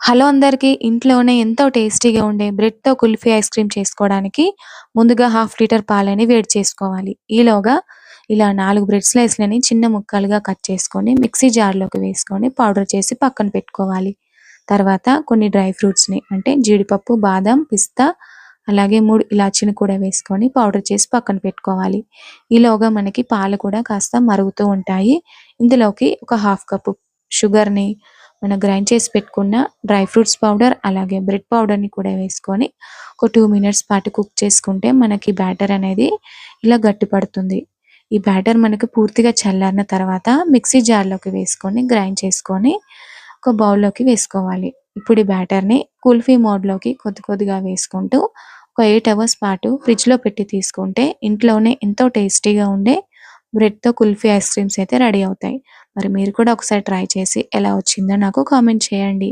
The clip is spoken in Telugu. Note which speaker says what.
Speaker 1: హలో అందరికీ. ఇంట్లోనే ఎంతో టేస్టీగా ఉండే బ్రెడ్‌తో కుల్ఫీ ఐస్ క్రీమ్ చేసుకోవడానికి ముందుగా హాఫ్ లీటర్ పాలని వేడి చేసుకోవాలి. ఈలోగా ఇలా 4 బ్రెడ్ స్లైస్‌లని చిన్న ముక్కలుగా కట్ చేసుకొని మిక్సీ జార్‌లోకి వేసుకొని పౌడర్ చేసి పక్కన పెట్టుకోవాలి. తర్వాత కొన్ని డ్రై ఫ్రూట్స్‌ని అంటే జీడిపప్పు, బాదం, పిస్తా అలాగే 3 ఇలాచీని కూడా వేసుకొని పౌడర్ చేసి పక్కన పెట్టుకోవాలి. ఈలోగా మనకి పాలు కూడా కాస్త మరుగుతూ ఉంటాయి. ఇందులోకి ఒక హాఫ్ కప్పు షుగర్‌ని మనం గ్రైండ్ చేసి పెట్టుకున్న డ్రై ఫ్రూట్స్ పౌడర్ అలాగే బ్రెడ్ పౌడర్‌ని కూడా వేసుకొని ఒక 2 మినిట్స్ పాటు కుక్ చేసుకుంటే మనకి బ్యాటర్ అనేది ఇలా గట్టి పడుతుంది. ఈ బ్యాటర్ మనకు పూర్తిగా చల్లారిన తర్వాత మిక్సీ జార్‌లోకి వేసుకొని గ్రైండ్ చేసుకొని ఒక బౌల్‌లోకి వేసుకోవాలి. ఇప్పుడు ఈ బ్యాటర్‌ని కుల్ఫీ మోడ్‌లోకి కొద్ది కొద్దిగా వేసుకుంటూ ఒక 8 అవర్స్ పాటు ఫ్రిడ్జ్‌లో పెట్టి తీసుకుంటే ఇంట్లోనే ఎంతో టేస్టీగా ఉండే బ్రెడ్‌తో కుల్ఫీ ఐస్ క్రీమ్స్ అయితే రెడీ అవుతాయి. మరి మీరు కూడా ఒకసారి ట్రై చేసి ఎలా వచ్చిందో నాకు కామెంట్ చేయండి.